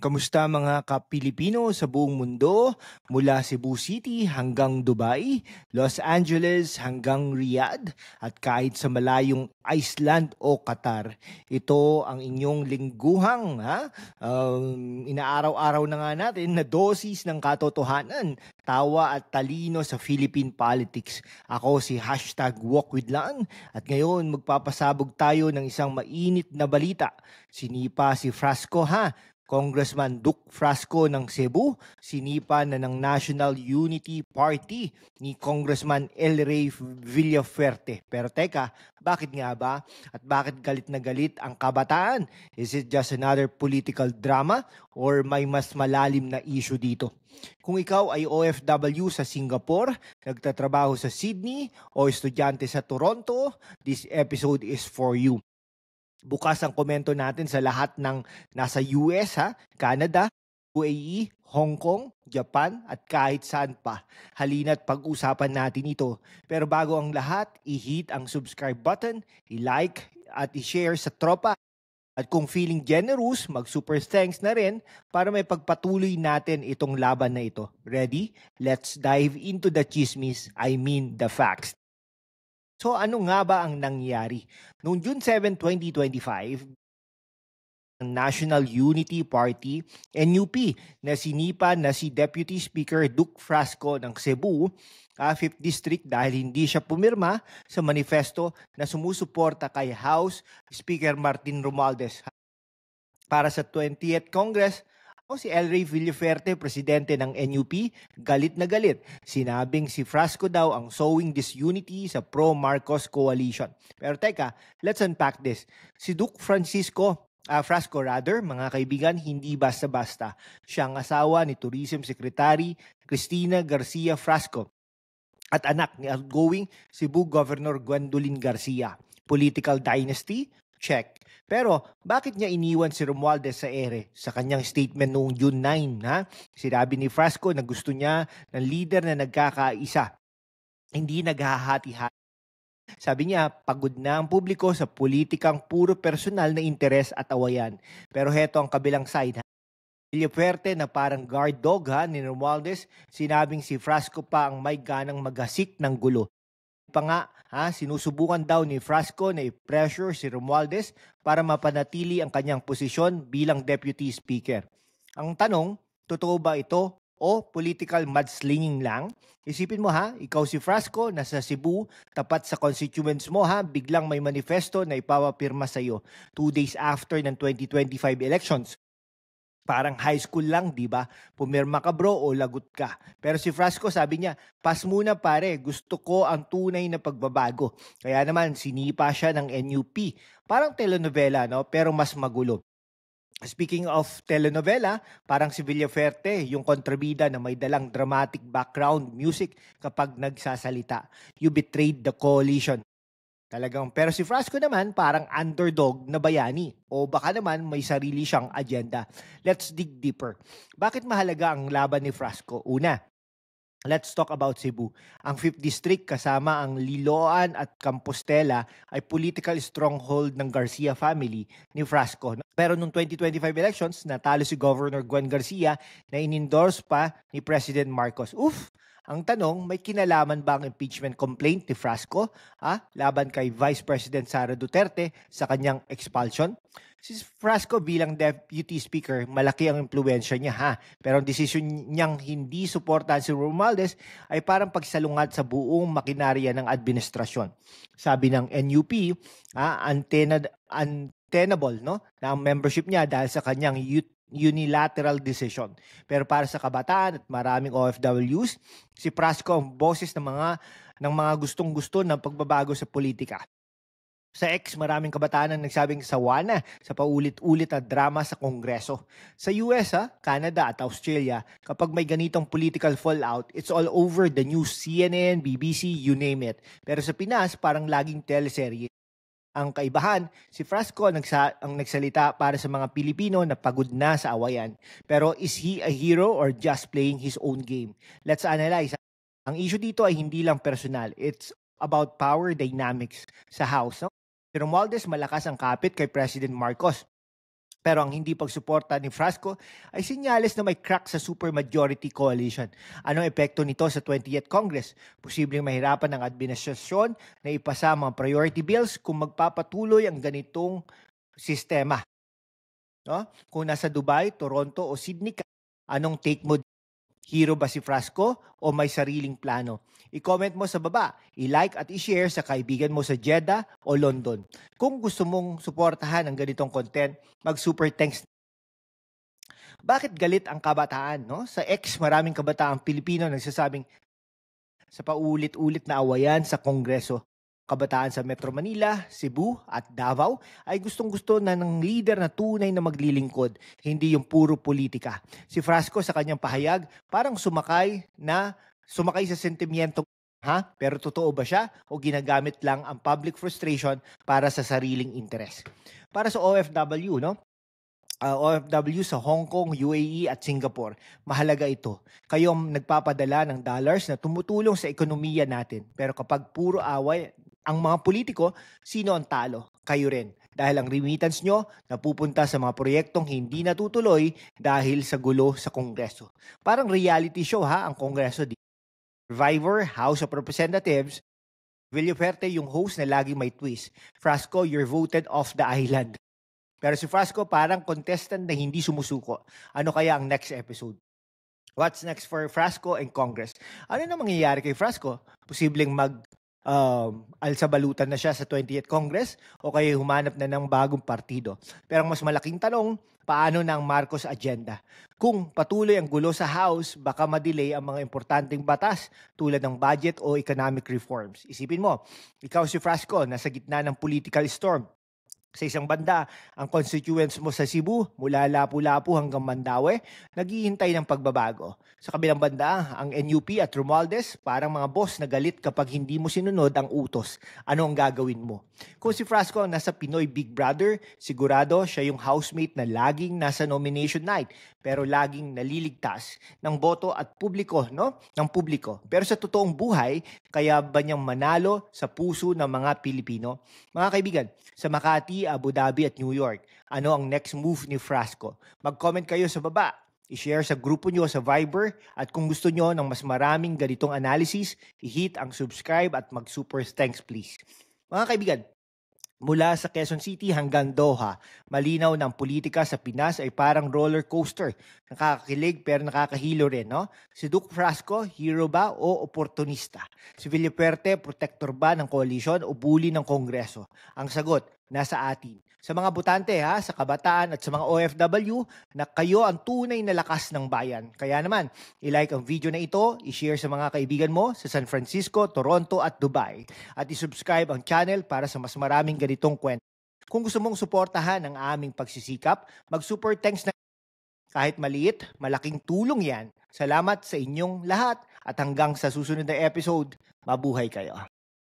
Kamusta mga ka-Pilipino sa buong mundo, mula Cebu City hanggang Dubai, Los Angeles hanggang Riyadh, at kahit sa malayong Iceland o Qatar. Ito ang inyong lingguhang, inaaraw-araw na nga natin na dosis ng katotohanan, tawa at talino sa Philippine politics. Ako si #WalkWithLan at ngayon magpapasabog tayo ng isang mainit na balita. Sinipa si Frasco Congressman Duke Frasco ng Cebu, sinipa na ng National Unity Party ni Congressman El Rey Villafuerte. Pero teka, bakit nga ba? At bakit galit na galit ang kabataan? Is it just another political drama or may mas malalim na issue dito? Kung ikaw ay OFW sa Singapore, nagtatrabaho sa Sydney o estudyante sa Toronto, this episode is for you. Bukas ang komento natin sa lahat ng nasa US, Canada, UAE, Hong Kong, Japan at kahit saan pa. Halina't pag-usapan natin ito. Pero bago ang lahat, i-hit ang subscribe button, i-like at i-share sa tropa. At kung feeling generous, mag-super thanks na rin para may pagpatuloy natin itong laban na ito. Ready? Let's dive into the chismis, the facts. So ano nga ba ang nangyari? Noong June 7, 2025, ang National Unity Party, NUP, na sinipa na si Deputy Speaker Duke Frasco ng Cebu, 5th District dahil hindi siya pumirma sa manifesto na sumusuporta kay House Speaker Martin Romualdez. Para sa 20th Congress, si El Rey Villafuerte, presidente ng NUP, galit na galit. Sinabing si Frasco daw ang sowing disunity sa pro-Marcos coalition. Pero teka, let's unpack this. Si Duke Frasco, mga kaibigan, hindi basta-basta. Siya ang asawa ni Tourism Secretary Cristina Garcia Frasco at anak ni outgoing Cebu Governor Gwendolyn Garcia. Political dynasty? Check. Pero bakit niya iniwan si Romualdez sa ere? Sa kanyang statement noong June 9, sinabi ni Frasco na gusto niya ng leader na nagkakaisa, hindi naghahati-hati. Sabi niya, pagod na ang publiko sa politikang puro personal na interes at awayan. Pero heto ang kabilang side. Villafuerte na parang guard dog ni Romualdez, sinabing si Frasco pa ang may ganang maghasik ng gulo. Pa nga, sinusubukan daw ni Frasco na i-pressure si Romualdez para mapanatili ang kanyang posisyon bilang Deputy Speaker. Ang tanong, totoo ba ito o political mudslinging lang? Isipin mo ikaw si Frasco, nasa Cebu, tapat sa constituents mo biglang may manifesto na ipapapirma sa iyo 2 days after ng 2025 elections. Parang high school lang, di ba? Pumirma ka bro o lagot ka. Pero si Frasco sabi niya, pas muna pare, gusto ko ang tunay na pagbabago. Kaya naman sinipa siya ng NUP. Parang telenovela, pero mas magulo. Speaking of telenovela, parang si Villafuerte, yung kontrabida na may dalang dramatic background music kapag nagsasalita. You betrayed the coalition. Pero si Frasco naman parang underdog na bayani o baka naman may sarili siyang agenda. Let's dig deeper. Bakit mahalaga ang laban ni Frasco? Una, let's talk about Cebu. Ang 5th District kasama ang Liloan at Compostela ay political stronghold ng Garcia family ni Frasco. Pero noong 2025 elections, natalo si Governor Gwen Garcia na in-endorse pa ni President Marcos. Ang tanong, may kinalaman ba ang impeachment complaint ni Frasco laban kay Vice President Sara Duterte sa kanyang expulsion? Si Frasco bilang Deputy Speaker, malaki ang impluwensya niya pero ang desisyon niyang hindi suportahan si Romualdez ay parang pagsalungat sa buong makinarya ng administrasyon. Sabi ng NUP, untenable na ang membership niya dahil sa kanyang unilateral decision. Pero para sa kabataan at maraming OFWs, si Frasco ang boses ng mga gustong-gusto ng pagbabago sa politika. Sa X, maraming kabataan ang nagsabing sawa na sa paulit-ulit na drama sa Kongreso. Sa US, Canada at Australia, kapag may ganitong political fallout, it's all over the news, CNN, BBC, you name it. Pero sa Pinas, parang laging teleserye. Ang kaibahan, si Frasco ang nagsalita para sa mga Pilipino na pagod na sa awayan. Pero is he a hero or just playing his own game? Let's analyze. Ang issue dito ay hindi lang personal. It's about power dynamics sa House. Si Romualdez malakas ang kapit kay President Marcos. Pero ang hindi pagsuporta ni Frasco ay senyales na may crack sa supermajority coalition. Anong epekto nito sa 20th Congress? Posibleng mahirapan ng administrasyon na ipasa mga priority bills kung magpapatuloy ang ganitong sistema. No? Kung nasa Dubai, Toronto o Sydney ka, anong take mo? Hero ba si Frasco o may sariling plano? I-comment mo sa baba, i-like at i-share sa kaibigan mo sa Jeddah o London. Kung gusto mong suportahan ang ganitong content, mag-super thanks. Bakit galit ang kabataan? No? Sa X, maraming kabataang Pilipino nagsasabing sa paulit-ulit na awayan sa Kongreso. Kabataan sa Metro Manila, Cebu at Davao ay gustong-gusto na ng leader na tunay na maglilingkod, hindi yung puro politika. Si Frasco sa kanyang pahayag parang sumakay sa sentimiento, pero totoo ba siya o ginagamit lang ang public frustration para sa sariling interes? Para sa OFW, no? OFW sa Hong Kong, UAE at Singapore. Mahalaga ito. Kayo ang nagpapadala ng dollars na tumutulong sa ekonomiya natin. Pero kapag puro away ang mga politiko, sino ang talo? Kayo rin. Dahil ang remittance nyo napupunta sa mga proyektong hindi natutuloy dahil sa gulo sa Kongreso. Parang reality show ang Kongreso. Survivor, House of Representatives, Villaferte yung host na laging may twist. Frasco, you're voted off the island. Pero si Frasco parang contestant na hindi sumusuko. Ano kaya ang next episode? What's next for Frasco and Congress? Ano na mangyayari kay Frasco? Posibleng alsabalutan na siya sa 20th Congress o kaya humanap na ng bagong partido. Pero ang mas malaking tanong, paano na ang Marcos agenda? Kung patuloy ang gulo sa House, baka madelay ang mga importanteng batas tulad ng budget o economic reforms. Isipin mo, ikaw si Frasco, nasa gitna ng political storm. Sa isang banda, ang constituents mo sa Cebu, mula Lapu-Lapu hanggang Mandaue, naghihintay ng pagbabago. Sa kabilang banda, ang NUP at Romualdez, parang mga boss na galit kapag hindi mo sinunod ang utos. Ano ang gagawin mo? Kung si Frasco ang nasa Pinoy Big Brother, sigurado siya yung housemate na laging nasa nomination night, pero laging naliligtas ng boto at publiko, no? Ng publiko. Pero sa totoong buhay, kaya ba niyang manalo sa puso ng mga Pilipino? Mga kaibigan, sa Makati, Abu Dhabi at New York, ano ang next move ni Frasco? Mag-comment kayo sa baba. I-share sa grupo nyo sa Viber at kung gusto nyo ng mas maraming ganitong analysis, i-hit ang subscribe at mag-super thanks please. Mga kaibigan, mula sa Quezon City hanggang Doha, malinaw ng politika sa Pinas ay parang roller coaster. Nakakakilig pero nakakahilo rin, no? Si Duke Frasco, hero ba o oportunista? Si Villaferte, protector ba ng koalisyon o bully ng Kongreso? Ang sagot, nasa atin. Sa mga botante sa kabataan at sa mga OFW, na kayo ang tunay na lakas ng bayan. Kaya naman, i-like ang video na ito, i-share sa mga kaibigan mo sa San Francisco, Toronto at Dubai. At i-subscribe ang channel para sa mas maraming ganitong kwento. Kung gusto mong suportahan ang aming pagsisikap, mag-super thanks na kahit maliit, malaking tulong yan. Salamat sa inyong lahat at hanggang sa susunod na episode, mabuhay kayo.